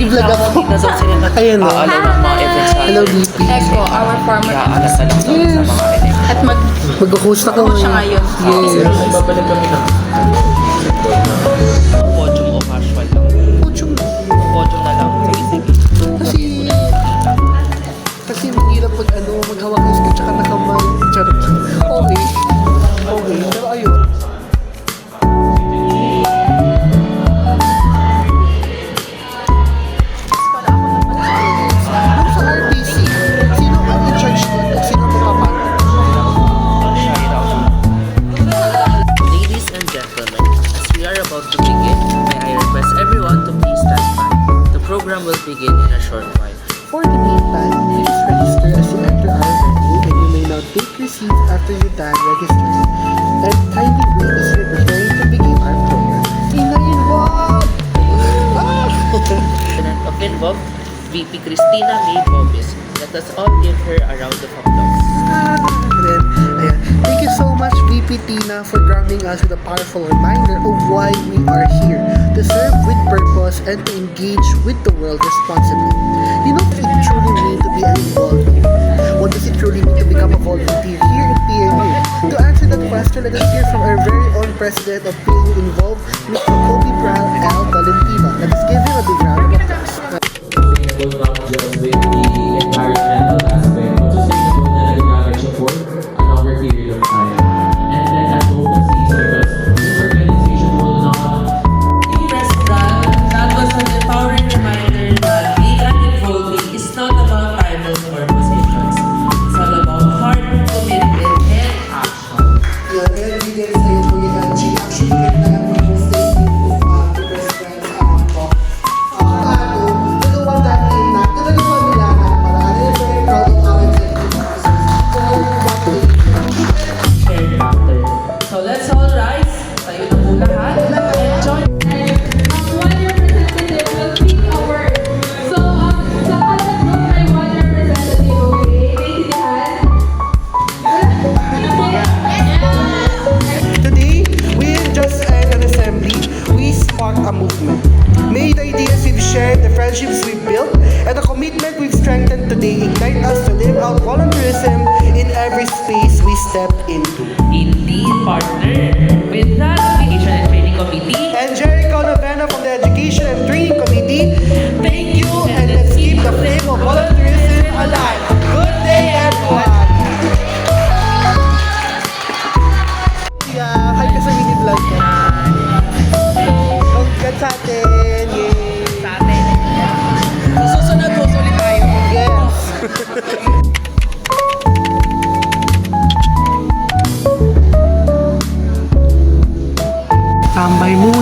Nag-vlog ako. Hindi na daw sila Ayan o. nag-aalaw ng mga events sa Hello, VP. Echo, our former Kaalas na lang daw sa mga events. At Mag-host ako mag-host siya ngayon. Yes. Babalik kami na. Podium o casual lang. Podium. Podium na lang. Basic. Kasi mahirap pag maghawak ng sketch tsaka nakamay. Charot. Okay. Okay. Pero ayun. Nung sa RBC, sino ang in-charge dito? Sino ang magpapalit? Ladies and gentlemen, as we are about to begin, may I request everyone to please stand by. The program will begin in a short while. For the meantime, please register as you enter our venue and you may now take your seats after you're done registering. And kindly wait as we're preparing to begin our program. Involved! President of Involve, VP Cristina May Bobis. Let us all give her a round of applause. Then, ayan. Thank you so much, VP Tina, for grounding us with a powerful reminder of why we are here, to serve with purpose and to engage with the world responsibly. You know what it truly means to be an volunteer? What does it truly mean to become a volunteer here in PNU? To answer that question, let us hear from our very own president of PNU Involved, Mr. Kobe Brown L. Valentino. Let us give him a big round of applause. Sustainable not just with the environmental aspect, but sustainable na nagagamit siya for a longer period of time. And then advocacy because this organization will not Press Brand, that was an empowering reminder that being an involvee is not about titles or positions. It's all about heart, commitment, and action. Yun, kaya bigyan sa'yo po yung Angie. Actually, ganda mo yung statement of the president po. Tulungan natin na, tulungan nila na para I'm very proud of our executive officers. Shared factor. So let's all rise. Tayo na po lahat. And join. One representative will speak a word. So, sa pagkakas ay one representative, okay? Naintindihan? Today, we didn't just end an assembly, we sparked a movement. May the ideas we've shared, the friendships we've built, and the commitment we've strengthened today ignite us to live out volunteerism in every space we step into. Indeed, partner. With that, Education and Training Committee, And Jericho Novena from the Education and Training Committee, thank you and let's keep the flame of volunteerism alive. Good day, everyone! Yeah, hi ka sa mini vlog ko. Congrats sa atin! Yay! Sa atin. Susunod po, ulit tayo. Yes! Tambay muna!